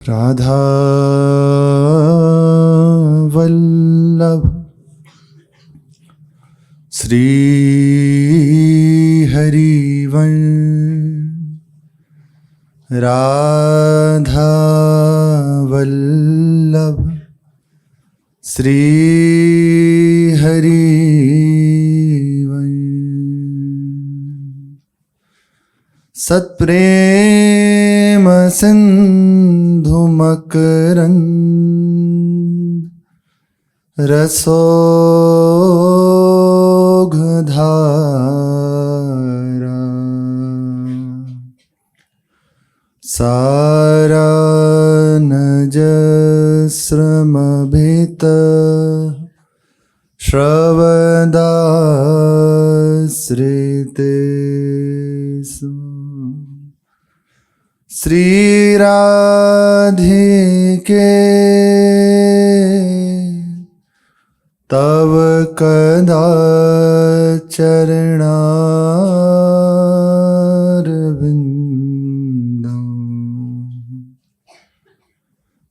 राधा वल्लभ श्री हरिवंश। राधा वल्लभ श्री हरिवंश। सत्प्रेम सिंधु मकरंद रसोगधारा सारानजस्रमभित श्रवदाश्रिते श्री राधिके तव कदा चरणारविंदं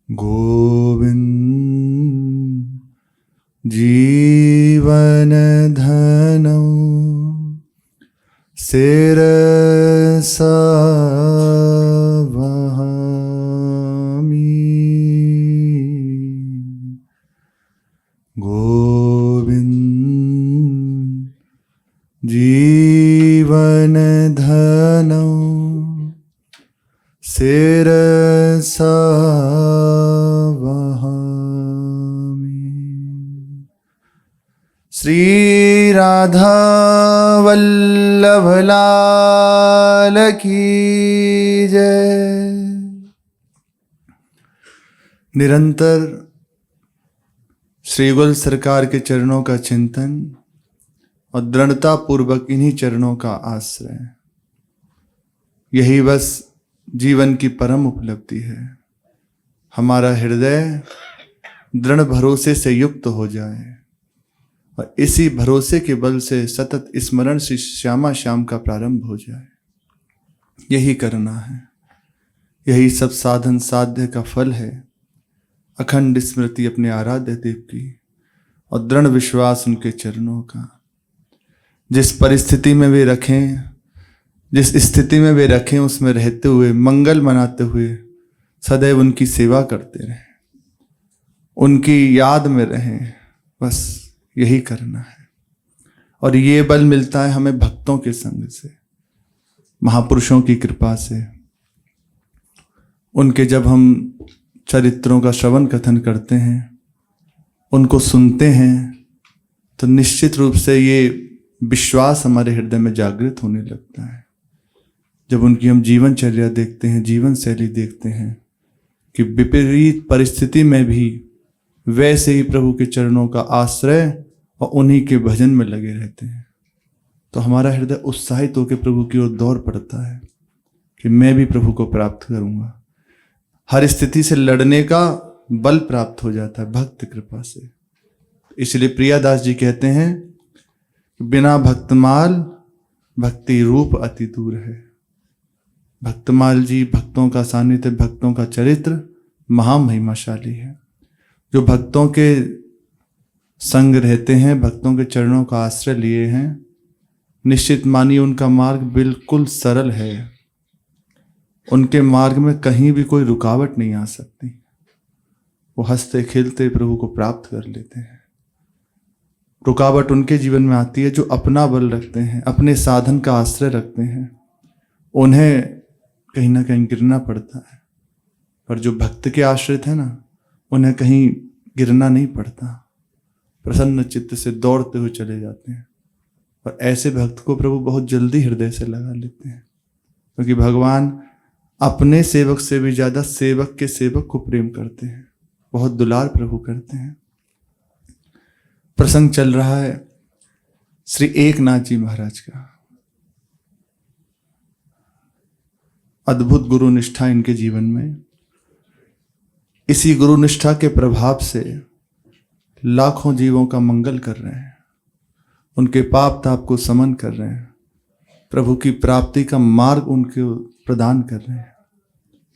गोविंद जीवनधनं शिरसा जीवनधनं शिरसा वहामि। श्री राधा वल्लभ लाल की जय। निरंतर श्री युगल सरकार के चरणों का चिंतन और दृढ़ता पूर्वक इन्हीं चरणों का आश्रय, यही बस जीवन की परम उपलब्धि है। हमारा हृदय दृढ़ भरोसे से युक्त हो जाए और इसी भरोसे के बल से सतत स्मरण श्री श्यामा श्याम का प्रारंभ हो जाए। यही करना है, यही सब साधन साध्य का फल है। अखंड स्मृति अपने आराध्य देव की और दृढ़ विश्वास उनके चरणों का। जिस परिस्थिति में वे रखें, जिस स्थिति में वे रखें, उसमें रहते हुए मंगल मनाते हुए सदैव उनकी सेवा करते रहें, उनकी याद में रहें। बस यही करना है। और ये बल मिलता है हमें भक्तों के संग से, महापुरुषों की कृपा से। उनके जब हम चरित्रों का श्रवण कथन करते हैं, उनको सुनते हैं, तो निश्चित रूप से ये विश्वास हमारे हृदय में जागृत होने लगता है। जब उनकी हम जीवनचर्या देखते हैं, जीवन शैली देखते हैं कि विपरीत परिस्थिति में भी वैसे ही प्रभु के चरणों का आश्रय और उन्हीं के भजन में लगे रहते हैं, तो हमारा हृदय उत्साहित होकर प्रभु की ओर दौड़ पड़ता है कि मैं भी प्रभु को प्राप्त करूंगा। हर स्थिति से लड़ने का बल प्राप्त हो जाता है भक्त कृपा से। इसलिए प्रियादास जी कहते हैं, बिना भक्तमाल भक्ति रूप अति दूर है। भक्तमाल जी, भक्तों का सानिध्य, भक्तों का चरित्र महामहिमाशाली है। जो भक्तों के संग रहते हैं, भक्तों के चरणों का आश्रय लिए हैं, निश्चित मानिए उनका मार्ग बिल्कुल सरल है। उनके मार्ग में कहीं भी कोई रुकावट नहीं आ सकती। वो हंसते खेलते प्रभु को प्राप्त कर लेते हैं। रुकावट उनके जीवन में आती है जो अपना बल रखते हैं, अपने साधन का आश्रय रखते हैं। उन्हें कहीं ना कहीं गिरना पड़ता है, पर जो भक्त के आश्रित है ना, उन्हें कहीं गिरना नहीं पड़ता। प्रसन्न चित्त से दौड़ते हुए चले जाते हैं। और ऐसे भक्त को प्रभु बहुत जल्दी हृदय से लगा लेते हैं, क्योंकि भगवान अपने सेवक से भी ज्यादा सेवक के सेवक को प्रेम करते हैं। बहुत दुलार प्रभु करते हैं। प्रसंग चल रहा है श्री एकनाथ जी महाराज का। अद्भुत गुरु निष्ठा इनके जीवन में। इसी गुरु निष्ठा के प्रभाव से लाखों जीवों का मंगल कर रहे हैं, उनके पाप ताप को समन कर रहे हैं, प्रभु की प्राप्ति का मार्ग उनके प्रदान कर रहे हैं।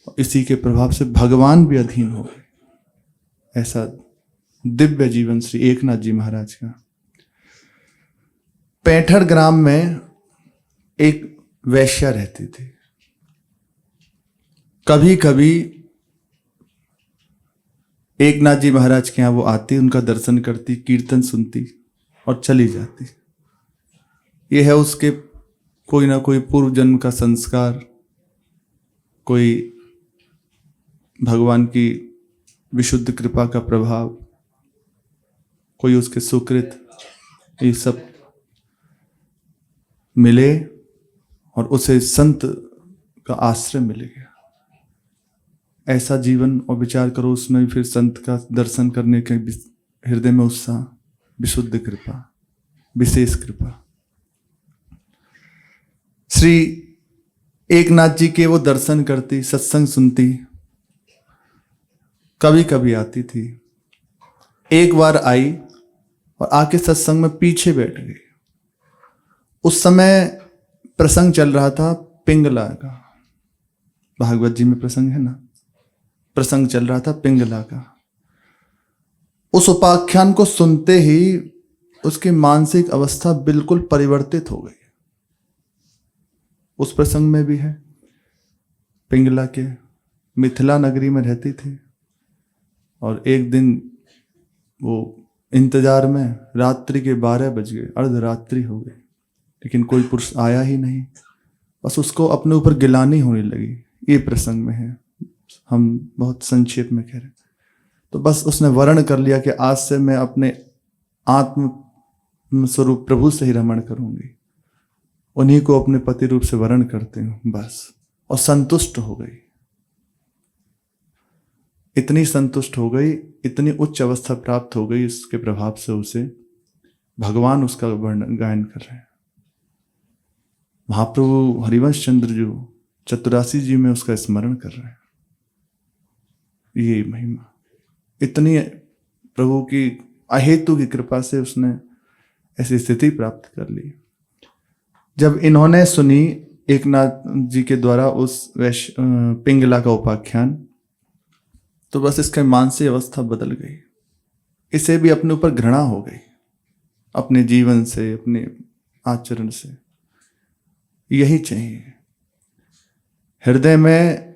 इसी के प्रभाव से भगवान भी अधीन हो गए। ऐसा दिव्य जीवन श्री एकनाथ जी महाराज का। पैंठर ग्राम में एक वैश्या रहती थी। कभी कभी एकनाथ जी महाराज के यहाँ वो आती, उनका दर्शन करती, कीर्तन सुनती और चली जाती। ये है उसके कोई ना कोई पूर्व जन्म का संस्कार, कोई भगवान की विशुद्ध कृपा का प्रभाव, कोई उसके सुकृत, ये सब मिले और उसे संत का आश्रय मिल गया। ऐसा जीवन और विचार करो, उसमें फिर संत का दर्शन करने के हृदय में उत्साह, विशुद्ध कृपा, विशेष कृपा। श्री एकनाथ जी के वो दर्शन करती, सत्संग सुनती, कभी कभी आती थी। एक बार आई और आके सत्संग में पीछे बैठ गई। उस समय प्रसंग चल रहा था पिंगला का, भागवत जी में प्रसंग है ना, प्रसंग चल रहा था पिंगला का। उस उपाख्यान को सुनते ही उसकी मानसिक अवस्था बिल्कुल परिवर्तित हो गई। उस प्रसंग में भी है, पिंगला के मिथिला नगरी में रहती थी और एक दिन वो इंतजार में रात्रि के 12 बज गए, अर्धरात्रि हो गई, लेकिन कोई पुरुष आया ही नहीं। बस उसको अपने ऊपर गिलानी होने लगी। ये प्रसंग में है, हम बहुत संक्षेप में कह रहे। तो बस उसने वर्ण कर लिया कि आज से मैं अपने आत्म स्वरूप प्रभु से ही रमण करूंगी, उन्हीं को अपने पति रूप से वर्ण करती हूं बस। और संतुष्ट हो गई, इतनी संतुष्ट हो गई, इतनी उच्च अवस्था प्राप्त हो गई, इसके प्रभाव से उसे भगवान उसका वर्ण गायन कर रहे हैं। महाप्रभु हरिवंश चंद्र जो 84 जी में उसका स्मरण कर रहे हैं। ये महिमा, इतनी प्रभु की अहेतु की कृपा से उसने ऐसी स्थिति प्राप्त कर ली। जब इन्होंने सुनी एकनाथ जी के द्वारा उस पिंगला का उपाख्यान, तो बस इसका मानसिक अवस्था बदल गई। इसे भी अपने ऊपर घृणा हो गई, अपने जीवन से, अपने आचरण से। यही चाहिए, हृदय में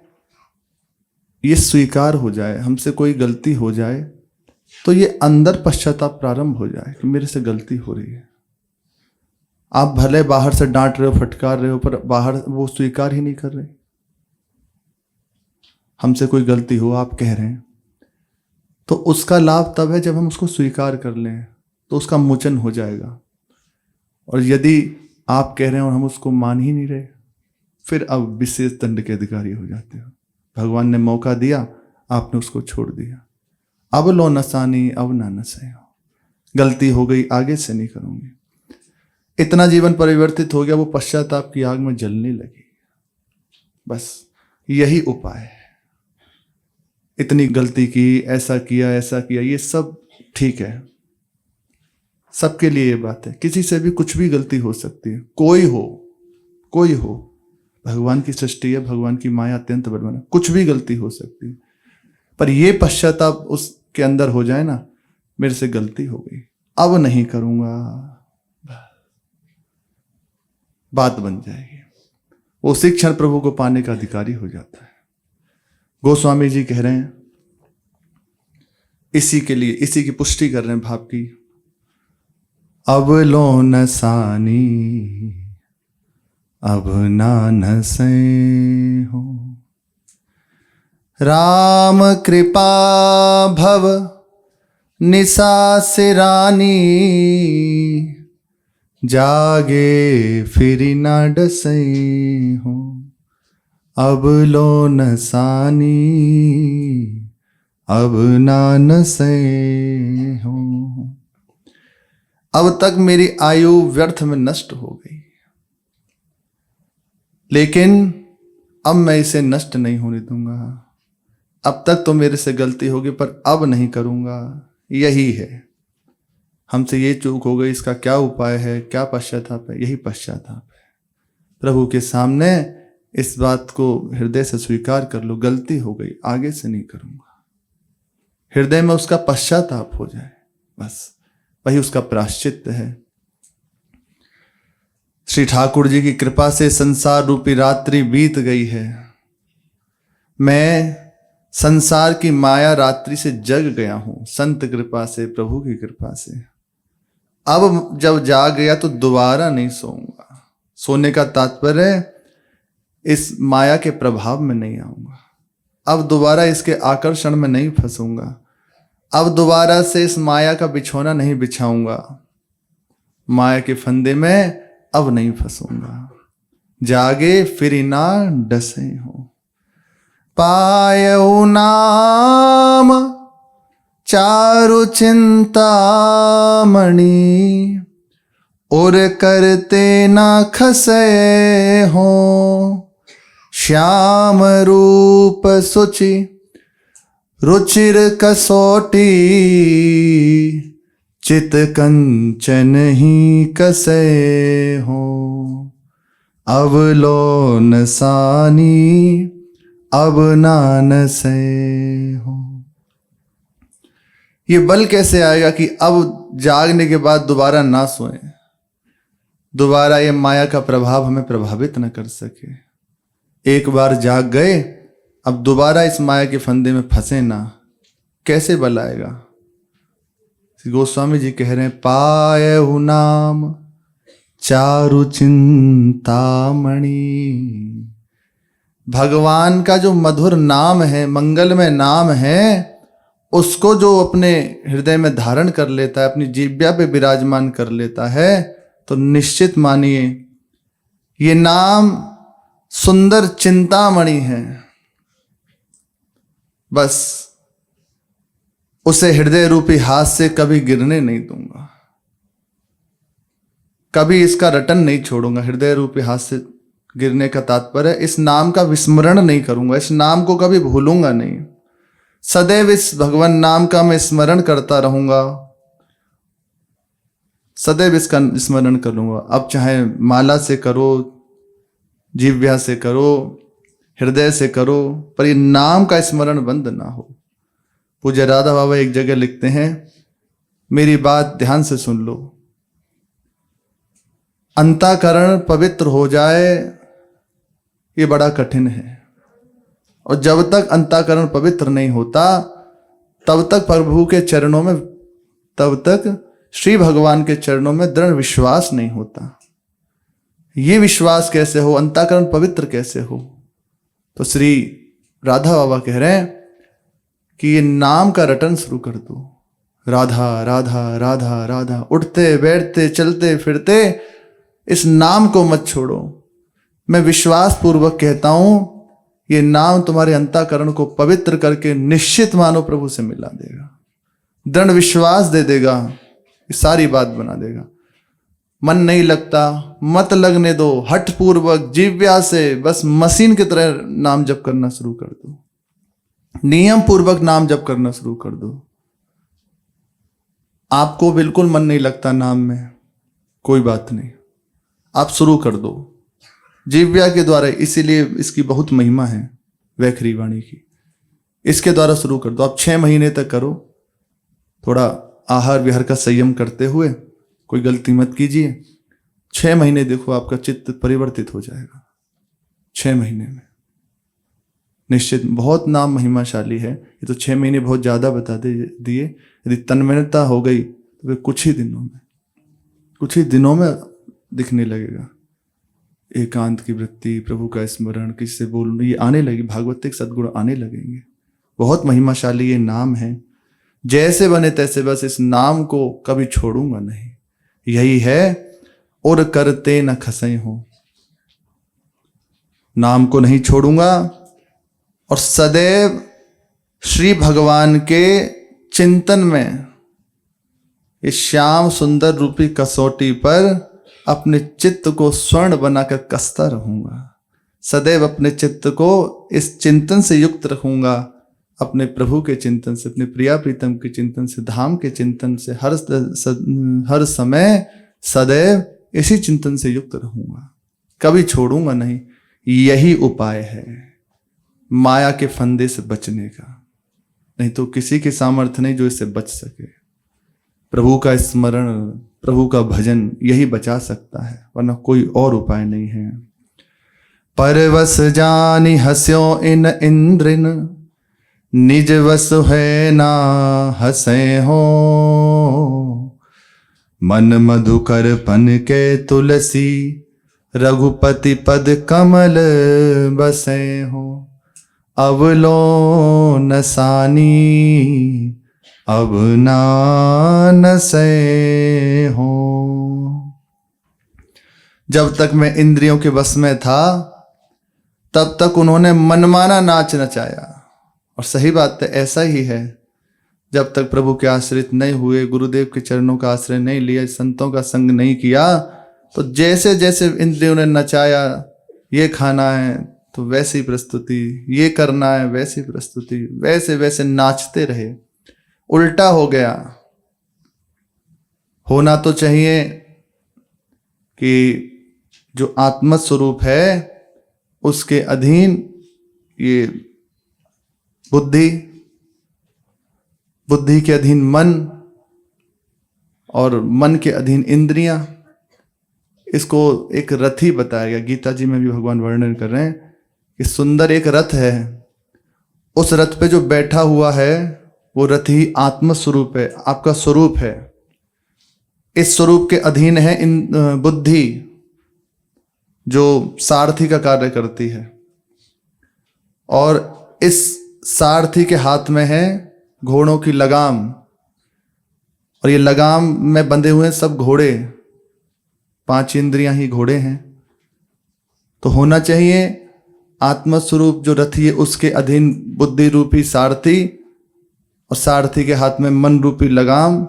ये स्वीकार हो जाए, हमसे कोई गलती हो जाए तो ये अंदर पश्चाताप प्रारंभ हो जाए कि मेरे से गलती हो रही है। आप भले बाहर से डांट रहे हो, फटकार रहे हो, पर बाहर वो स्वीकार ही नहीं कर रहे। हमसे कोई गलती हो, आप कह रहे हैं, तो उसका लाभ तब है जब हम उसको स्वीकार कर लें, तो उसका मोचन हो जाएगा। और यदि आप कह रहे हैं और हम उसको मान ही नहीं रहे, फिर अब विशेष दंड के अधिकारी हो जाते हो। भगवान ने मौका दिया, आपने उसको छोड़ दिया। अब लो नसानी अब ना नसे, गलती हो गई, आगे से नहीं करूंगी। इतना जीवन परिवर्तित हो गया, वो पश्चाताप की आग में जलने लगी। बस यही उपाय है। इतनी गलती की, ऐसा किया, ऐसा किया, ये सब ठीक है, सबके लिए ये बात है। किसी से भी कुछ भी गलती हो सकती है, कोई हो, भगवान की सृष्टि है, भगवान की माया अत्यंत बलवान है, कुछ भी गलती हो सकती है। पर ये पश्चाताप उसके अंदर हो जाए ना, मेरे से गलती हो गई, अब नहीं करूंगा, बात बन जाएगी। वो उसी क्षण प्रभु को पाने का अधिकारी हो जाता है। गोस्वामी जी कह रहे हैं, इसी के लिए, इसी की पुष्टि कर रहे हैं भाव की। अब लो नसानी अब ना नसे हो, राम कृपा भव निशा सिरानी, जागे फिर ना डसे हो। अब लो नसानी अब ना नसे हो। अब तक मेरी आयु व्यर्थ में नष्ट हो गई, लेकिन अब मैं इसे नष्ट नहीं होने दूंगा। अब तक तो मेरे से गलती होगी, पर अब नहीं करूंगा। यही है, हमसे ये चूक हो गई, इसका क्या उपाय है, क्या पश्चाताप है? यही पश्चाताप है। प्रभु के सामने इस बात को हृदय से स्वीकार कर लो, गलती हो गई, आगे से नहीं करूंगा। हृदय में उसका पश्चाताप हो जाए, बस वही उसका प्रायश्चित है। श्री ठाकुर जी की कृपा से संसार रूपी रात्रि बीत गई है। मैं संसार की माया रात्रि से जग गया हूं, संत कृपा से, प्रभु की कृपा से। अब जब जाग गया तो दोबारा नहीं सोऊंगा। सोने का तात्पर्य इस माया के प्रभाव में नहीं आऊंगा। अब दोबारा इसके आकर्षण में नहीं फंसूंगा। अब दोबारा से इस माया का बिछौना नहीं बिछाऊंगा। माया के फंदे में अब नहीं फंसूंगा। जागे फिर ना डसे हो। पायऊ नाम चारु चिंतामणि, और करते ना खसे हो। श्याम रूप सुचि रुचिर कसोटी, चित कंचन ही कसे हो। अवलोन सानी अब नान से हो। ये बल कैसे आएगा कि अब जागने के बाद दोबारा ना सोएं, दोबारा ये माया का प्रभाव हमें प्रभावित न कर सके। एक बार जाग गए, अब दोबारा इस माया के फंदे में फंसे ना। कैसे बल आएगा? गोस्वामी जी कह रहे हैं, पायहु नाम चारु चिंतामणि। भगवान का जो मधुर नाम है, मंगलमय नाम है, उसको जो अपने हृदय में धारण कर लेता है, अपनी जिह्वा पे विराजमान कर लेता है, तो निश्चित मानिए ये नाम सुंदर चिंतामणि है। बस उसे हृदय रूपी हाथ से कभी गिरने नहीं दूंगा, कभी इसका रटन नहीं छोड़ूंगा। हृदय रूपी हाथ से गिरने का तात्पर्य इस नाम का विस्मरण नहीं करूंगा, इस नाम को कभी भूलूंगा नहीं। सदैव इस भगवान नाम का मैं स्मरण करता रहूंगा, सदैव इसका स्मरण करूंगा। अब चाहे माला से करो, जिह्वा से करो, हृदय से करो, पर ये नाम का स्मरण बंद ना हो। पूज्य राधा बाबा एक जगह लिखते हैं, मेरी बात ध्यान से सुन लो। अंतःकरण पवित्र हो जाए ये बड़ा कठिन है, और जब तक अंतःकरण पवित्र नहीं होता तब तक प्रभु के चरणों में, तब तक श्री भगवान के चरणों में दृढ़ विश्वास नहीं होता। ये विश्वास कैसे हो, अंतःकरण पवित्र कैसे हो? तो श्री राधा बाबा कह रहे हैं कि ये नाम का रटन शुरू कर दो। राधा राधा राधा राधा, उठते बैठते चलते फिरते इस नाम को मत छोड़ो। मैं विश्वास पूर्वक कहता हूं, ये नाम तुम्हारे अंतःकरण को पवित्र करके निश्चित मानो प्रभु से मिला देगा, दृढ़ विश्वास दे देगा, सारी बात बना देगा। मन नहीं लगता, मत लगने दो, हठ पूर्वक जिह्वा से बस मशीन की तरह नाम जप करना शुरू कर दो, नियम पूर्वक नाम जप करना शुरू कर दो। आपको बिल्कुल मन नहीं लगता नाम में, कोई बात नहीं, आप शुरू कर दो जिह्वा के द्वारा। इसीलिए इसकी बहुत महिमा है वैखरी वाणी की, इसके द्वारा शुरू कर दो। आप 6 महीने तक करो, थोड़ा आहार विहार का संयम करते हुए, कोई गलती मत कीजिए। 6 महीने देखो आपका चित्त परिवर्तित हो जाएगा। 6 महीने में निश्चित। बहुत नाम महिमाशाली है, ये तो 6 महीने बहुत ज्यादा बता दिए। यदि तन्मयता हो गई तो फिर कुछ ही दिनों में दिखने लगेगा। एकांत की वृत्ति, प्रभु का स्मरण, किसी से बोलना, ये आने लगी, भागवतिक सद्गुण आने लगेंगे। बहुत महिमाशाली ये नाम है। जैसे बने तैसे बस इस नाम को कभी छोड़ूंगा नहीं, यही है। और करते न खसे हो, नाम को नहीं छोड़ूंगा और सदैव श्री भगवान के चिंतन में इस श्याम सुंदर रूपी कसौटी पर अपने चित्त को स्वर्ण बनाकर कसता रहूंगा। सदैव अपने चित्त को इस चिंतन से युक्त रखूंगा, अपने प्रभु के चिंतन से, अपने प्रिया प्रीतम के चिंतन से, धाम के चिंतन से, हर समय सदैव इसी चिंतन से युक्त रहूंगा, कभी छोड़ूंगा नहीं। यही उपाय है माया के फंदे से बचने का। नहीं तो किसी की सामर्थ्य नहीं जो इससे बच सके। प्रभु का स्मरण, प्रभु का भजन यही बचा सकता है, वरना कोई और उपाय नहीं है। परवश जानी हस्यो इन इंद्रिन, निज वसु है ना हसे हो। मन मधुकर पन के तुलसी, रघुपति पद कमल बसे हो। अवलो नसानी अब नानसे हो। जब तक मैं इंद्रियों के बस में था तब तक उन्होंने मनमाना नाच नचाया। और सही बात है, ऐसा ही है। जब तक प्रभु के आश्रित नहीं हुए, गुरुदेव के चरणों का आश्रय नहीं लिया, संतों का संग नहीं किया, तो जैसे जैसे इंद्रियों ने नचाया, ये खाना है तो वैसी प्रस्तुति, ये करना है वैसी प्रस्तुति, वैसे वैसे नाचते रहे। उल्टा हो गया। होना तो चाहिए कि जो आत्म स्वरूप है उसके अधीन ये बुद्धि, बुद्धि के अधीन मन और मन के अधीन इंद्रियां। इसको एक रथ ही बताया गया। गीता जी में भी भगवान वर्णन कर रहे हैं कि सुंदर एक रथ है, उस रथ पे जो बैठा हुआ है वो रथ ही आत्म स्वरूप है, आपका स्वरूप है। इस स्वरूप के अधीन है इन बुद्धि जो सारथी का कार्य करती है, और इस सारथी के हाथ में है घोड़ों की लगाम। और ये लगाम में बंधे हुए सब घोड़े, 5 इंद्रियां ही घोड़े हैं। तो होना चाहिए आत्मस्वरूप जो रथी है उसके अधीन बुद्धि रूपी सारथी, और सारथी के हाथ में मन रूपी लगाम,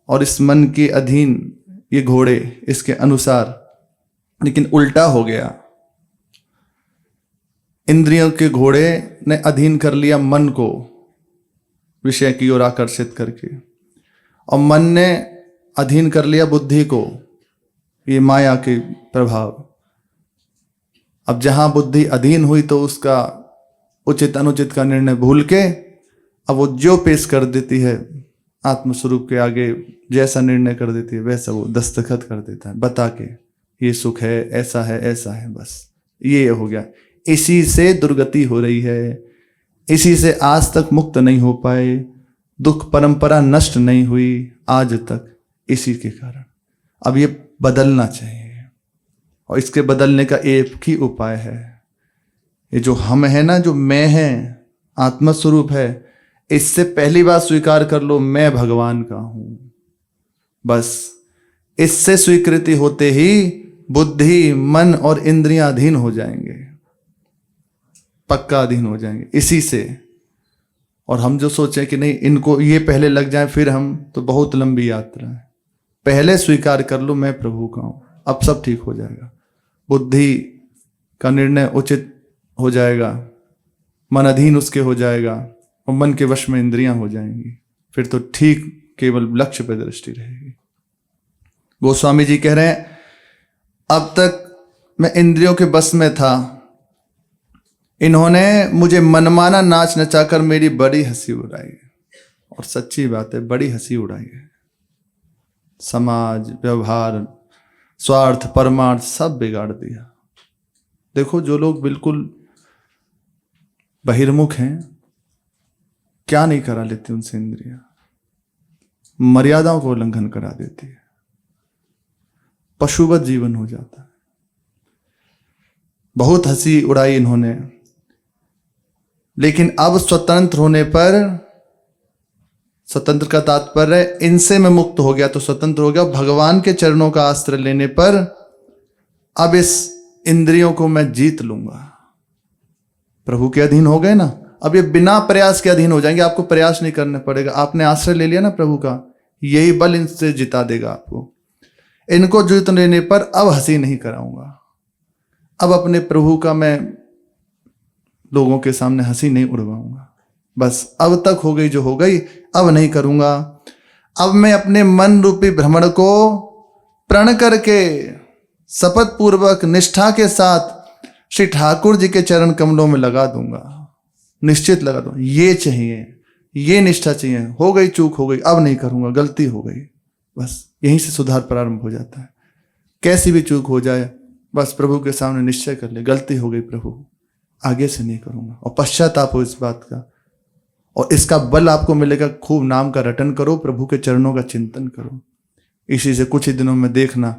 और इस मन के अधीन ये घोड़े इसके अनुसार। लेकिन उल्टा हो गया। इंद्रियों के घोड़े ने अधीन कर लिया मन को विषय की ओर आकर्षित करके, और मन ने अधीन कर लिया बुद्धि को, ये माया के प्रभाव। अब जहां बुद्धि अधीन हुई तो उसका उचित अनुचित का निर्णय भूल के अब वो जो पेश कर देती है आत्मस्वरूप के आगे, जैसा निर्णय कर देती है वैसा वो दस्तखत कर देता है, बता के ये सुख है, ऐसा है, ऐसा है, बस ये हो गया। इसी से दुर्गति हो रही है, इसी से आज तक मुक्त नहीं हो पाए, दुख परंपरा नष्ट नहीं हुई आज तक, इसी के कारण। अब ये बदलना चाहिए, और इसके बदलने का एक ही उपाय है। ये जो हम है ना, जो मैं है, आत्मस्वरूप है, इससे पहली बात स्वीकार कर लो मैं भगवान का हूं। बस इससे स्वीकृति होते ही बुद्धि, मन और इंद्रियां अधीन हो जाएंगे, पक्का अधीन हो जाएंगे इसी से। और हम जो सोचें कि नहीं इनको ये पहले लग जाए फिर हम, तो बहुत लंबी यात्रा है। पहले स्वीकार कर लो मैं प्रभु का हूं, अब सब ठीक हो जाएगा। बुद्धि का निर्णय उचित हो जाएगा, मन अधीन उसके हो जाएगा, और मन के वश में इंद्रियां हो जाएंगी। फिर तो ठीक केवल लक्ष्य पर दृष्टि रहेगी। गोस्वामी जी कह रहे हैं, अब तक मैं इंद्रियों के बस में था, इन्होंने मुझे मनमाना नाच नचाकर मेरी बड़ी हंसी उड़ाई। और सच्ची बात है, बड़ी हंसी उड़ाई है। समाज, व्यवहार, स्वार्थ, परमार्थ सब बिगाड़ दिया। देखो जो लोग बिल्कुल बहिर्मुख हैं, क्या नहीं करा लेती उनसे इंद्रियां, मर्यादाओं को उल्लंघन करा देती है, पशुवत जीवन हो जाता है। बहुत हंसी उड़ाई इन्होंने, लेकिन अब स्वतंत्र होने पर, स्वतंत्र का तात्पर्य इनसे मैं मुक्त हो गया तो स्वतंत्र हो गया। भगवान के चरणों का आश्रय लेने पर अब इस इंद्रियों को मैं जीत लूंगा। प्रभु के अधीन हो गए ना, अब ये बिना प्रयास के अधीन हो जाएंगे। आपको प्रयास नहीं करना पड़ेगा, आपने आश्रय ले लिया ना प्रभु का, यही बल इनसे जिता देगा आपको। इनको जीत लेने पर अब हंसी नहीं कराऊंगा, अब अपने प्रभु का मैं लोगों के सामने हंसी नहीं उड़वाऊंगा। बस अब तक हो गई जो हो गई, अब नहीं करूंगा। अब मैं अपने मन रूपी भ्रमण को प्रण करके शपथ पूर्वक निष्ठा के साथ श्री ठाकुर जी के चरण कमलों में लगा दूंगा, निश्चित लगा दूंगा। ये चाहिए, ये निष्ठा चाहिए। हो गई चूक, हो गई, अब नहीं करूंगा, गलती हो गई, बस यहीं से सुधार प्रारंभ हो जाता है। कैसी भी चूक हो जाए, बस प्रभु के सामने निश्चय कर ले, गलती हो गई प्रभु, आगे से नहीं करूंगा, और पश्चाताप हो इस बात का। और इसका बल आपको मिलेगा, खूब नाम का रटन करो, प्रभु के चरणों का चिंतन करो। इसी से कुछ ही दिनों में देखना,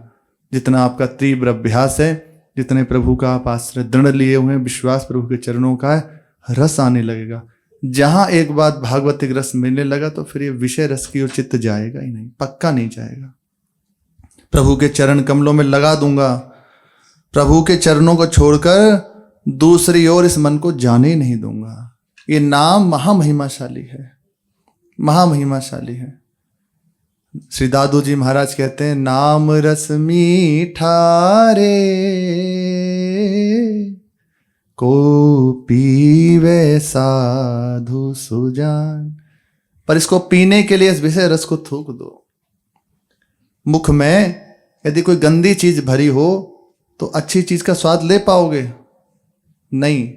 जितना आपका तीव्र अभ्यास है, जितने प्रभु का आप आश्रय दृढ़ लिए हुए हैं, विश्वास प्रभु के चरणों का है, रस आने लगेगा। जहां एक बात भागवतिक रस मिलने लगा तो फिर ये विषय रस की ओर चित्त जाएगा ही नहीं, पक्का नहीं जाएगा। प्रभु के चरण कमलों में लगा दूंगा, प्रभु के चरणों को छोड़कर दूसरी ओर इस मन को जाने ही नहीं दूंगा। ये नाम महामहिमाशाली है, महामहिमाशाली है। श्री दादू जी महाराज कहते हैं, नाम रस मीठा रे को पीवे साधु सुजान। पर इसको पीने के लिए इस विषय रस को थूक दो। मुख में यदि कोई गंदी चीज भरी हो तो अच्छी चीज का स्वाद ले पाओगे नहीं,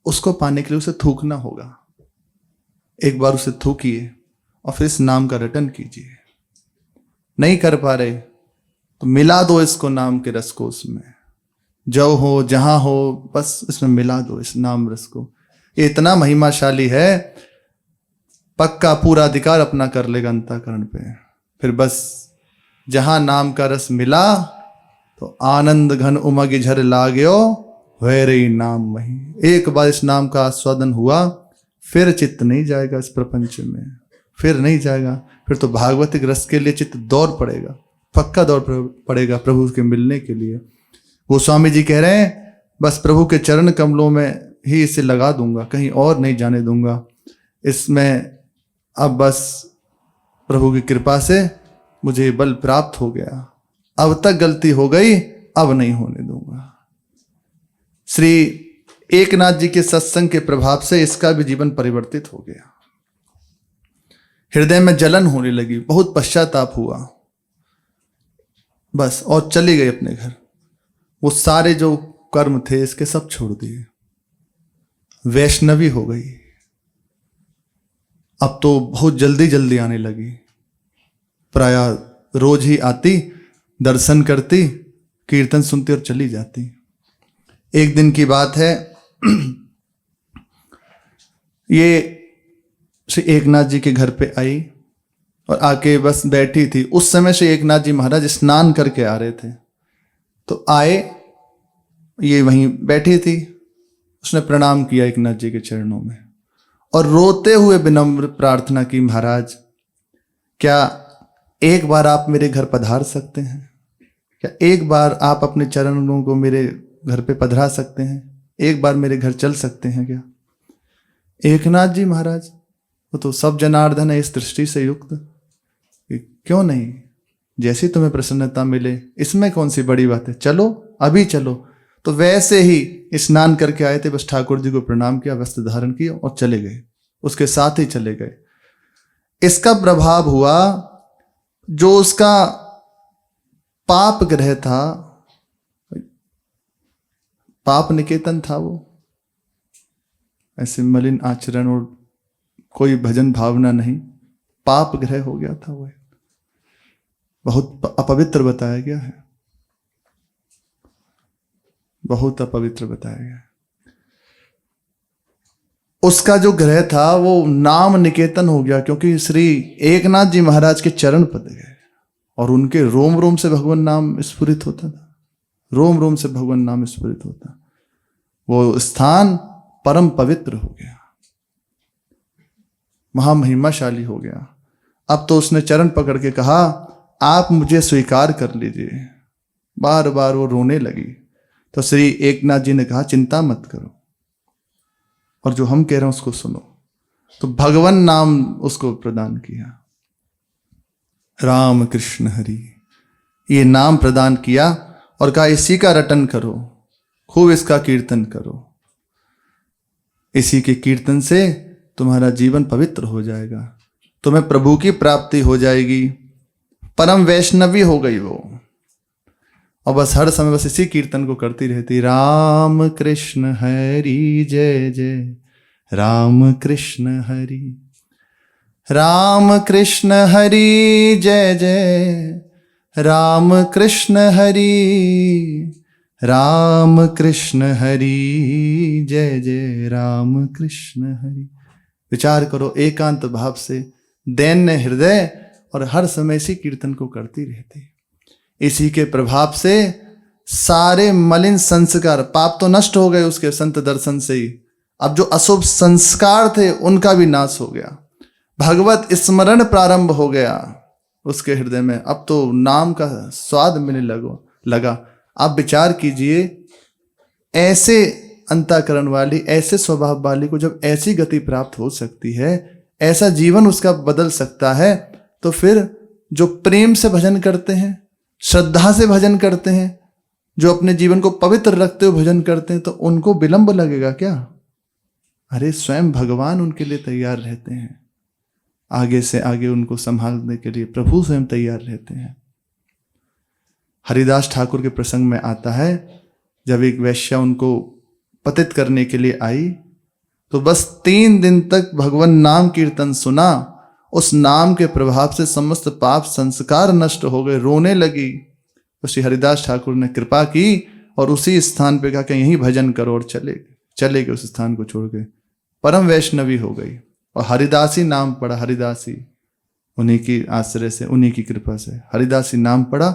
उसको पाने के लिए उसे थूकना होगा। एक बार उसे थूकिए और फिर इस नाम का रटन कीजिए। नहीं कर पा रहे तो मिला दो इसको, नाम के रस को, उसमें जो हो जहां हो बस इसमें मिला दो इस नाम रस को। ये इतना महिमाशाली है, पक्का पूरा अधिकार अपना कर लेगा अंतःकरण पे। फिर बस जहां नाम का रस मिला तो आनंद घन उमग झर लागयो वैरी नाम वही। एक बार इस नाम का आस्वादन हुआ, फिर चित्त नहीं जाएगा इस प्रपंच में, फिर नहीं जाएगा। फिर तो भागवतिक रस के लिए चित्त दौड़ पड़ेगा, पक्का दौड़ पड़ेगा प्रभु के मिलने के लिए। गोस्वामी जी कह रहे हैं, बस प्रभु के चरण कमलों में ही इसे लगा दूंगा, कहीं और नहीं जाने दूंगा। इसमें अब बस प्रभु की कृपा से मुझे बल प्राप्त हो गया। अब तक गलती हो गई, अब नहीं होने दूंगा। श्री एकनाथ जी के सत्संग के प्रभाव से इसका भी जीवन परिवर्तित हो गया। हृदय में जलन होने लगी, बहुत पश्चाताप हुआ, बस, और चली गई अपने घर। वो सारे जो कर्म थे इसके सब छोड़ दिए, वैष्णवी हो गई। अब तो बहुत जल्दी जल्दी आने लगी, प्रायः रोज ही आती, दर्शन करती, कीर्तन सुनती और चली जाती। एक दिन की बात है, ये श्री एकनाथ जी के घर पे आई और आके बस बैठी थी। उस समय श्री एकनाथ जी महाराज स्नान करके आ रहे थे, तो आए, ये वहीं बैठी थी। उसने प्रणाम किया एकनाथ जी के चरणों में और रोते हुए विनम्र प्रार्थना की, महाराज क्या एक बार आप मेरे घर पधार सकते हैं? क्या एक बार आप अपने चरणों को मेरे घर पे पधरा सकते हैं? एक बार मेरे घर चल सकते हैं क्या? एकनाथ जी महाराज वो तो सब जनार्दन है इस दृष्टि से युक्त, क्यों नहीं, जैसी तुम्हें प्रसन्नता मिले, इसमें कौन सी बड़ी बात है, चलो अभी चलो। तो वैसे ही स्नान करके आए थे, बस ठाकुर जी को प्रणाम किया, वस्त्र धारण किया और चले गए, उसके साथ ही चले गए। इसका प्रभाव हुआ, जो उसका पाप ग्रह था, पाप निकेतन था, वो ऐसे मलिन आचरण और कोई भजन भावना नहीं, पाप ग्रह हो गया था। वो बहुत अपवित्र बताया गया है, बहुत अपवित्र बताया गया है। उसका जो ग्रह था वो नाम निकेतन हो गया, क्योंकि श्री एकनाथ जी महाराज के चरण पद गए और उनके रोम रोम से भगवान नाम स्फुरित होता था, रोम रोम से भगवान नाम स्फुरित होता। वो स्थान परम पवित्र हो गया, महामहिमाशाली हो गया। अब तो उसने चरण पकड़ के कहा, आप मुझे स्वीकार कर लीजिए। बार बार वो रोने लगी, तो श्री एकनाथ जी ने कहा, चिंता मत करो और जो हम कह रहे हैं उसको सुनो। तो भगवान नाम उसको प्रदान किया, राम कृष्ण हरि, ये नाम प्रदान किया और कहा, इसी का रटन करो, खूब इसका कीर्तन करो। इसी के कीर्तन से तुम्हारा जीवन पवित्र हो जाएगा, तुम्हें प्रभु की प्राप्ति हो जाएगी। परम वैष्णवी हो गई वो, और बस हर समय बस इसी कीर्तन को करती रहती, राम कृष्ण हरि जय जय, राम कृष्ण हरि, राम कृष्ण हरि जय जय, राम कृष्ण हरि, राम कृष्ण हरि जय जय, राम कृष्ण हरि। विचार करो एकांत भाव से, दैन्य हृदय, और हर समय इसी कीर्तन को करती रहती। इसी के प्रभाव से सारे मलिन संस्कार, पाप तो नष्ट हो गए उसके संत दर्शन से ही, अब जो अशुभ संस्कार थे उनका भी नाश हो गया। भगवत स्मरण प्रारंभ हो गया उसके हृदय में, अब तो नाम का स्वाद मिलने लगा। आप विचार कीजिए, ऐसे अंतःकरण वाली, ऐसे स्वभाव वाली को जब ऐसी गति प्राप्त हो सकती है, ऐसा जीवन उसका बदल सकता है, तो फिर जो प्रेम से भजन करते हैं, श्रद्धा से भजन करते हैं, जो अपने जीवन को पवित्र रखते हुए भजन करते हैं, तो उनको विलंब लगेगा क्या? अरे स्वयं भगवान उनके लिए तैयार रहते हैं, आगे से आगे उनको संभालने के लिए प्रभु स्वयं तैयार रहते हैं। हरिदास ठाकुर के प्रसंग में आता है, जब एक वैश्या उनको पतित करने के लिए आई, तो बस 3 दिन तक भगवान नाम कीर्तन सुना, उस नाम के प्रभाव से समस्त पाप संस्कार नष्ट हो गए, रोने लगी। तो श्री हरिदास ठाकुर ने कृपा की और उसी स्थान पे कहा कि यहीं भजन करो, और चले गए उस स्थान को छोड़ के, परम वैष्णवी हो गई और हरिदासी नाम पड़ा। हरिदासी उन्हीं की आश्रय से, उन्हीं की कृपा से हरिदासी नाम पड़ा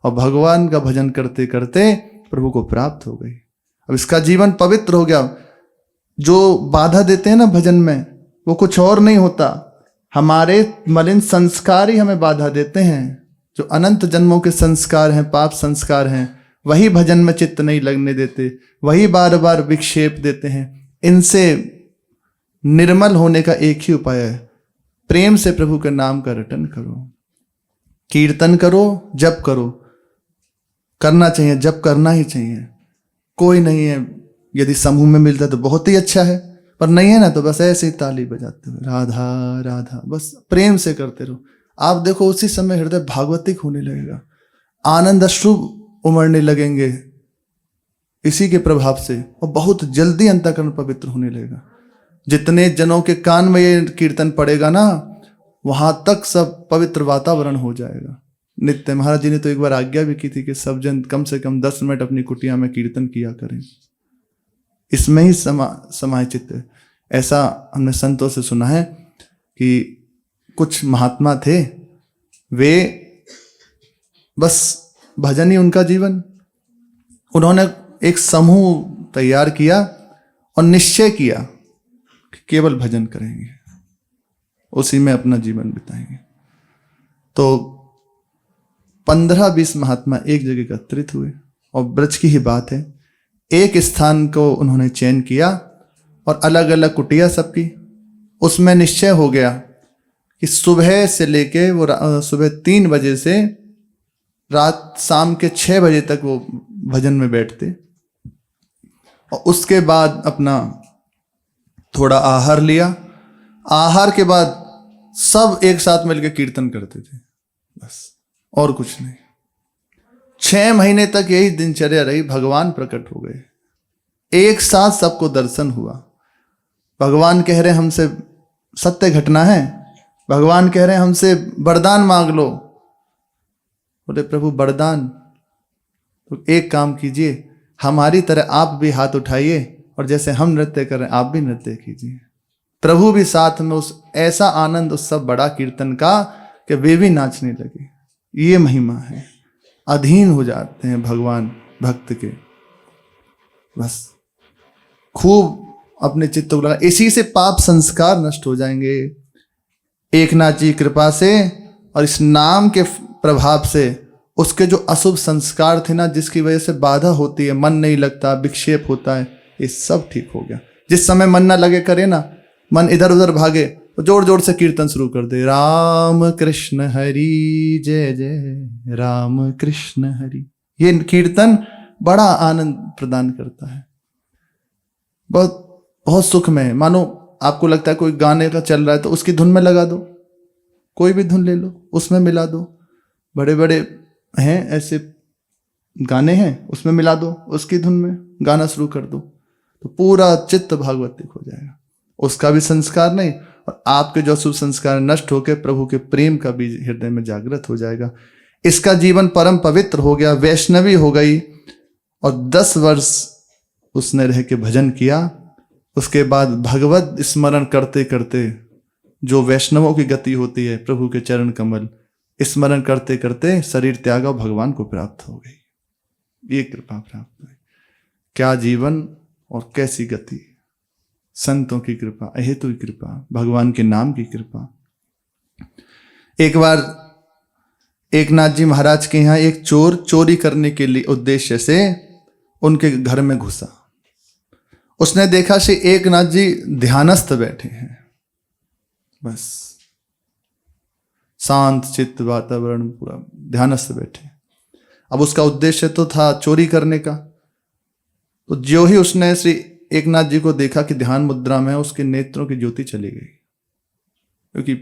और भगवान का भजन करते करते प्रभु को प्राप्त हो गई। अब इसका जीवन पवित्र हो गया। जो बाधा देते हैं ना भजन में, वो कुछ और नहीं होता, हमारे मलिन संस्कार ही हमें बाधा देते हैं। जो अनंत जन्मों के संस्कार हैं, पाप संस्कार हैं, वही भजन में चित्त नहीं लगने देते, वही बार बार विक्षेप देते हैं। इनसे निर्मल होने का एक ही उपाय है, प्रेम से प्रभु के नाम का रटन करो, कीर्तन करो, जप करो। करना चाहिए, जप करना ही चाहिए। कोई नहीं है, यदि समूह में मिलता है तो बहुत ही अच्छा है, पर नहीं है ना तो बस ऐसे ही ताली बजाते हुए राधा राधा बस प्रेम से करते रहो। आप देखो उसी समय हृदय भागवतिक होने लगेगा, आनंद अश्रु उमड़ने लगेंगे इसी के प्रभाव से, और बहुत जल्दी अंतःकरण पवित्र होने लगेगा। जितने जनों के कान में ये कीर्तन पड़ेगा ना, वहां तक सब पवित्र वातावरण हो जाएगा। नित्य महाराज जी ने तो एक बार आज्ञा भी की थी कि सब जन कम से कम 10 मिनट अपनी कुटिया में कीर्तन किया करें, इसमें ही समाय चित्त। ऐसा हमने संतों से सुना है कि कुछ महात्मा थे, वे बस भजन ही उनका जीवन। उन्होंने एक समूह तैयार किया और निश्चय किया कि केवल भजन करेंगे, उसी में अपना जीवन बिताएंगे। तो 15-20 महात्मा एक जगह एकत्रित हुए, और ब्रज की ही बात है, एक स्थान को उन्होंने चयन किया और अलग अलग कुटिया सबकी। उसमें निश्चय हो गया कि सुबह से लेके वो सुबह 3 बजे से रात शाम के 6 बजे तक वो भजन में बैठते, और उसके बाद अपना थोड़ा आहार लिया। आहार के बाद सब एक साथ मिलकर कीर्तन करते थे, बस और कुछ नहीं। 6 महीने तक यही दिनचर्या रही। भगवान प्रकट हो गए, एक साथ सबको दर्शन हुआ। भगवान कह रहे हमसे, सत्य घटना है, भगवान कह रहे हैं हमसे वरदान मांग लो। बोले प्रभु वरदान, तो एक काम कीजिए, हमारी तरह आप भी हाथ उठाइए और जैसे हम नृत्य कर रहे हैं आप भी नृत्य कीजिए। प्रभु भी साथ में, उस ऐसा आनंद उस सब बड़ा कीर्तन का कि वे भी नाचने लगे। ये महिमा है, अधीन हो जाते हैं भगवान भक्त के, बस खूब अपने चित्त को लगा। इसी से पाप संस्कार नष्ट हो जाएंगे एकनाथ जी कृपा से, और इस नाम के प्रभाव से उसके जो अशुभ संस्कार थे ना, जिसकी वजह से बाधा होती है, मन नहीं लगता, विक्षेप होता है, ये सब ठीक हो गया। जिस समय मन ना लगे करे ना, मन इधर उधर भागे, तो जोर जोर से कीर्तन शुरू कर दे, राम कृष्ण हरि जय जय, राम कृष्ण हरि। ये कीर्तन बड़ा आनंद प्रदान करता है, बहुत बहुत सुख में है। मानो आपको लगता है कोई गाने का चल रहा है तो उसकी धुन में लगा दो, कोई भी धुन ले लो उसमें मिला दो। बड़े बड़े हैं ऐसे गाने हैं उसमें मिला दो, उसकी धुन में गाना शुरू कर दो, तो पूरा चित्त भागवतिक हो जाएगा। उसका भी संस्कार नहीं, और आपके जो शुभ संस्कार नष्ट होकर प्रभु के प्रेम का बीज हृदय में जागृत हो जाएगा। इसका जीवन परम पवित्र हो गया, वैष्णवी हो गई, और 10 वर्ष उसने रह के भजन किया। उसके बाद भगवत स्मरण करते करते जो वैष्णवों की गति होती है, प्रभु के चरण कमल स्मरण करते करते शरीर त्याग और भगवान को प्राप्त हो गई। ये कृपा प्राप्त हुई। क्या जीवन और कैसी गति! संतों की कृपा, अहेतु की कृपा, भगवान के नाम की कृपा। एक बार एकनाथ जी महाराज के यहाँ एक चोर चोरी करने के लिए उद्देश्य से उनके घर में घुसा। उसने देखा कि एकनाथ जी ध्यानस्थ बैठे हैं, बस शांत चित्त वातावरण, पूरा ध्यानस्थ बैठे। अब उसका उद्देश्य तो था चोरी करने का। तो जो ही उसने श्री एकनाथ जी को देखा कि ध्यान मुद्रा में है, उसके नेत्रों की ज्योति चली गई, क्योंकि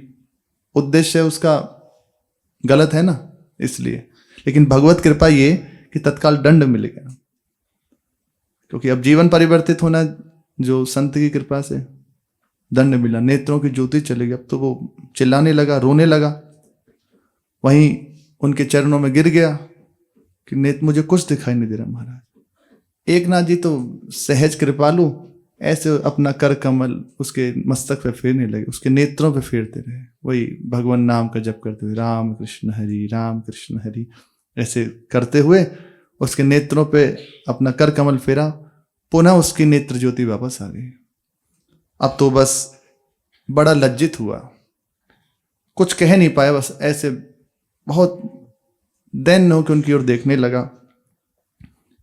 उद्देश्य उसका गलत है ना, इसलिए। लेकिन भगवत कृपा ये कि तत्काल दंड मिलेगा, क्योंकि अब जीवन परिवर्तित होना, जो संत की कृपा से दंड मिला, नेत्रों की ज्योति चली गई। अब तो वो चिल्लाने लगा, रोने लगा, वहीं उनके चरणों में गिर गया कि नेत्र मुझे कुछ दिखाई नहीं दे रहा महाराज। एकनाथ जी तो सहज कृपालु, ऐसे अपना कर कमल उसके मस्तक पे फेरने लगे, उसके नेत्रों पे फेरते रहे, वही भगवान नाम का जप करते हुए राम कृष्ण हरि ऐसे करते हुए उसके नेत्रों पे अपना कर कमल फेरा। पुनः उसकी नेत्र ज्योति वापस आ गई। अब तो बस बड़ा लज्जित हुआ, कुछ कह नहीं पाया, बस ऐसे बहुत दैन्य होकर उनकी ओर देखने लगा।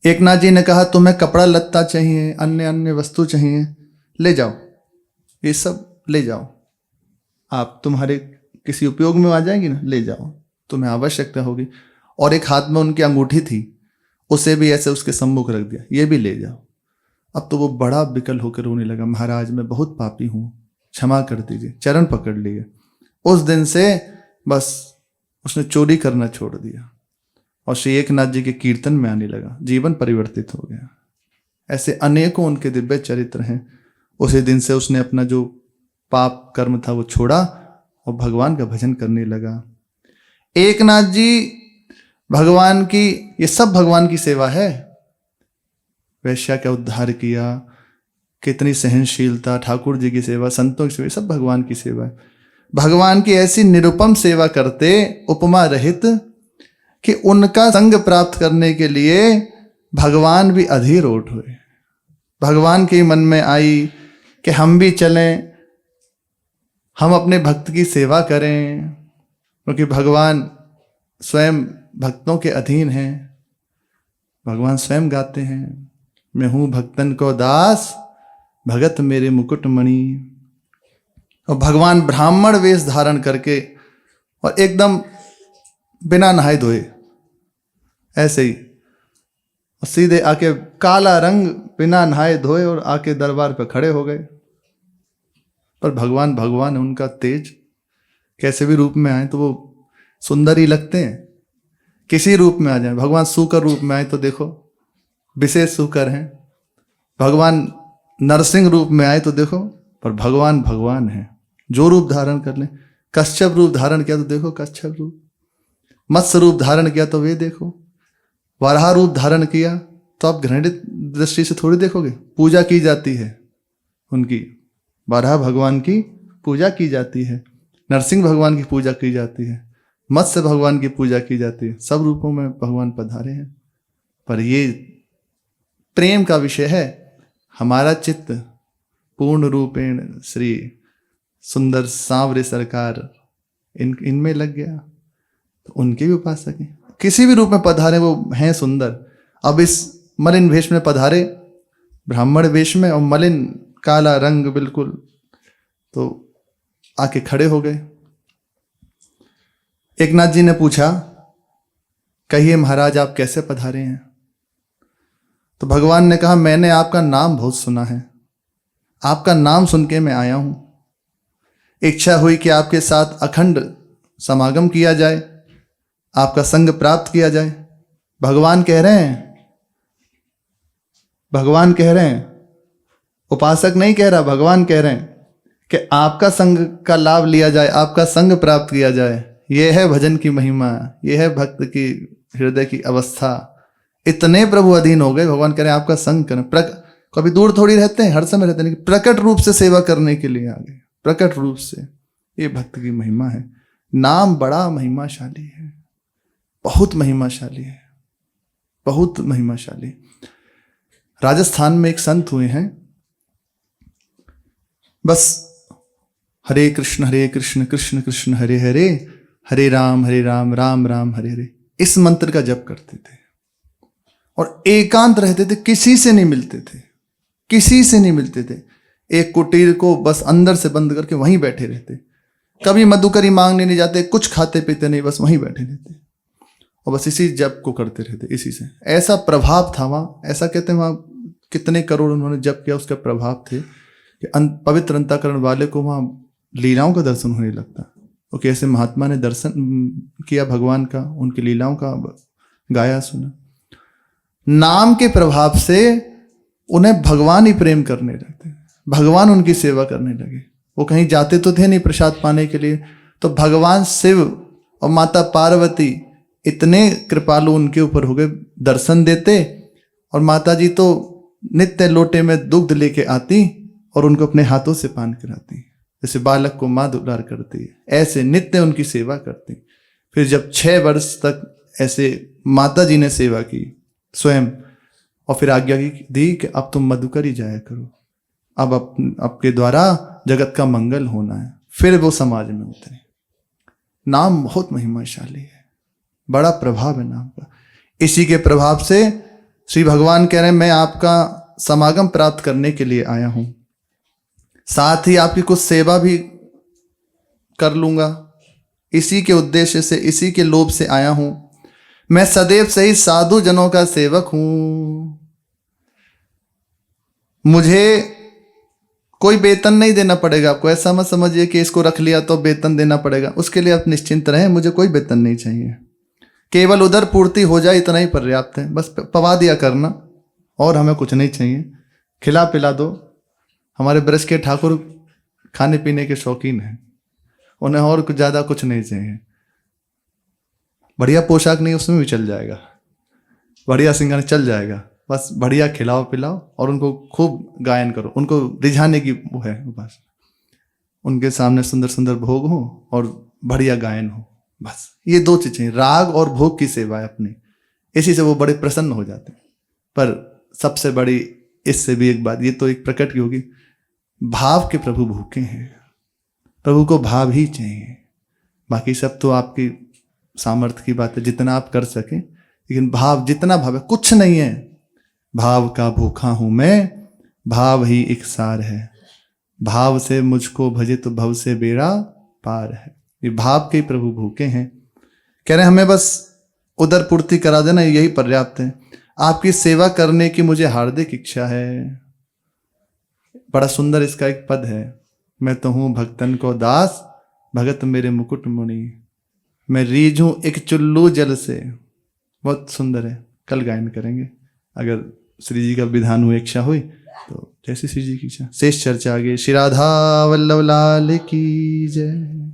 एकनाथ जी ने कहा, तुम्हें कपड़ा लत्ता चाहिए, अन्य अन्य वस्तु चाहिए, ले जाओ, ये सब ले जाओ, आप तुम्हारे किसी उपयोग में आ जाएंगी ना, ले जाओ, तुम्हें आवश्यकता होगी। और एक हाथ में उनकी अंगूठी थी, उसे भी ऐसे उसके सम्मुख रख दिया, ये भी ले जाओ। अब तो वो बड़ा विकल होकर रोने लगा, महाराज मैं बहुत पापी हूँ, क्षमा कर दीजिए, चरण पकड़ लिए। उस दिन से बस उसने चोरी करना छोड़ दिया और श्री एकनाथ जी के कीर्तन में आने लगा, जीवन परिवर्तित हो गया। ऐसे अनेकों उनके दिव्य चरित्र हैं। उसी दिन से उसने अपना जो पाप कर्म था वो छोड़ा और भगवान का भजन करने लगा। एकनाथ जी भगवान की, ये सब भगवान की सेवा है। वैश्या का उद्धार किया, कितनी सहनशीलता, ठाकुर जी की सेवा, संतों की सेवा, सब भगवान की सेवा है। भगवान की ऐसी निरुपम सेवा करते, उपमा रहित, कि उनका संग प्राप्त करने के लिए भगवान भी अधीर उठ हुए। भगवान के मन में आई कि हम भी चलें, हम अपने भक्त की सेवा करें, क्योंकि भगवान स्वयं भक्तों के अधीन हैं। भगवान स्वयं गाते हैं, मैं हूं भक्तन को दास, भगत मेरे मुकुट मणि। और भगवान ब्राह्मण वेश धारण करके और एकदम बिना नहाए धोए, ऐसे ही सीधे आके काला रंग बिना नहाए धोए और आके दरबार पे खड़े हो गए। पर भगवान भगवान है, उनका तेज कैसे भी रूप में आए तो वो सुंदर ही लगते हैं। किसी रूप में आ जाए, भगवान सूकर रूप में आए तो देखो विशेष सूकर हैं, भगवान नरसिंह रूप में आए तो देखो, पर भगवान भगवान है, जो रूप धारण कर लें। कच्छप रूप धारण किया तो देखो कच्छप रूप, मत्स्य रूप धारण किया तो वे देखो, वराह रूप धारण किया तो आप घृणित दृष्टि से थोड़ी देखोगे। पूजा की जाती है उनकी, वराह भगवान की पूजा की जाती है, नरसिंह भगवान की पूजा की जाती है, मत्स्य भगवान की पूजा की जाती है। सब रूपों में भगवान पधारे हैं। पर ये प्रेम का विषय है। हमारा चित्त पूर्ण रूपेण श्री सुंदर सांवरे सरकार इनमें लग गया तो उनके भी उपासक हैं। किसी भी रूप में पधारे वो हैं सुंदर। अब इस मलिन वेश में पधारे, ब्राह्मण वेश में, और मलिन काला रंग बिल्कुल, तो आके खड़े हो गए। एकनाथ जी ने पूछा, कहिए महाराज आप कैसे पधारे हैं? तो भगवान ने कहा, मैंने आपका नाम बहुत सुना है, आपका नाम सुन के मैं आया हूं। इच्छा हुई कि आपके साथ अखंड समागम किया जाए, आपका संग प्राप्त किया जाए। भगवान कह रहे हैं, भगवान कह रहे हैं, उपासक नहीं कह रहा, भगवान कह रहे हैं कि आपका संग का लाभ लिया जाए, आपका संग प्राप्त किया जाए। यह है भजन की महिमा, यह है भक्त की हृदय की अवस्था। इतने प्रभु अधीन हो गए, भगवान कह रहे हैं आपका संग करें। कभी दूर थोड़ी रहते हैं, हर समय रहते हैं, लेकिन प्रकट रूप से सेवा करने के लिए आ गए, प्रकट रूप से। ये भक्त की महिमा है। नाम बड़ा महिमाशाली है, बहुत महिमाशाली है, बहुत महिमाशाली। राजस्थान में एक संत हुए हैं, बस हरे कृष्ण कृष्ण कृष्ण हरे हरे, हरे राम राम राम हरे हरे, इस मंत्र का जप करते थे और एकांत रहते थे, किसी से नहीं मिलते थे, किसी से नहीं मिलते थे। एक कुटीर को बस अंदर से बंद करके वहीं बैठे रहते, कभी मधुकरी मांगने नहीं जाते, कुछ खाते पीते नहीं, बस वहीं बैठे रहते और बस इसी जप को करते रहते। इसी से ऐसा प्रभाव था वहाँ, ऐसा कहते हैं वहाँ कितने करोड़ उन्होंने जप किया, उसका प्रभाव थे कि पवित्र अंतःकरण वाले को वहाँ लीलाओं का दर्शन होने लगता। और कैसे महात्मा ने दर्शन किया भगवान का, उनकी लीलाओं का गाया सुना। नाम के प्रभाव से उन्हें भगवान ही प्रेम करने लगते, भगवान उनकी सेवा करने लगे। वो कहीं जाते तो थे नहीं प्रसाद पाने के लिए, तो भगवान शिव और माता पार्वती इतने कृपालु उनके ऊपर हो गए, दर्शन देते और माता जी तो नित्य लोटे में दुग्ध लेके आती और उनको अपने हाथों से पान कराती, जैसे बालक को माँ दुलार करती है, ऐसे नित्य उनकी सेवा करती। फिर जब 6 वर्ष तक ऐसे माता जी ने सेवा की स्वयं, और फिर आज्ञा दी कि अब तुम मधुकरी जाया करो, अब आपके द्वारा जगत का मंगल होना है। फिर वो समाज में उतरे। नाम बहुत महिमाशाली है, बड़ा प्रभाव है नाम का। इसी के प्रभाव से श्री भगवान कह रहे हैं मैं आपका समागम प्राप्त करने के लिए आया हूं, साथ ही आपकी कुछ सेवा भी कर लूंगा। इसी के उद्देश्य से, इसी के लोभ से आया हूं। मैं सदैव से ही साधु जनों का सेवक हूं, मुझे कोई वेतन नहीं देना पड़ेगा आपको। ऐसा मत समझिए कि इसको रख लिया तो वेतन देना पड़ेगा, उसके लिए आप निश्चिंत रहें, मुझे कोई वेतन नहीं चाहिए। केवल उधर पूर्ति हो जाए इतना ही पर्याप्त है, बस पवा दिया करना, और हमें कुछ नहीं चाहिए। खिला पिला दो। हमारे ब्रज के ठाकुर खाने पीने के शौकीन हैं, उन्हें और कुछ ज़्यादा कुछ नहीं चाहिए। बढ़िया पोशाक नहीं उसमें भी चल जाएगा, बढ़िया सिंगार चल जाएगा, बस बढ़िया खिलाओ पिलाओ और उनको खूब गायन करो, उनको रिझाने की वो है बस। उनके सामने सुंदर सुंदर भोग हो और बढ़िया गायन हो, बस ये 2 चीजें, राग और भोग की सेवा है अपनी। इसी से वो बड़े प्रसन्न हो जाते हैं। पर सबसे बड़ी इससे भी एक बात, ये तो एक प्रकट की होगी, भाव के प्रभु भूखे हैं, प्रभु को भाव ही चाहिए। बाकी सब तो आपकी सामर्थ्य की बात है, जितना आप कर सकें, लेकिन भाव, जितना भाव है, कुछ नहीं है। भाव का भूखा हूं मैं, भाव ही एक सार है, भाव से मुझको भजे तो भव से बेड़ा पार है। ये भाव के प्रभु भूखे हैं। कह रहे हैं हमें बस उदर पूर्ति करा देना, यही पर्याप्त है। आपकी सेवा करने की मुझे हार्दिक इच्छा है। बड़ा सुंदर इसका एक पद है, मैं तो हूं भक्तन को दास, भगत मेरे मुकुट मुनि, मैं रीझूं एक चुल्लू जल से। बहुत सुंदर है, कल गायन करेंगे अगर श्री जी का विधान हुई, इच्छा हुई तो, जैसे श्री जी की इच्छा। शेष चर्चा आगे। श्री राधा वल्लभ लाल की जय।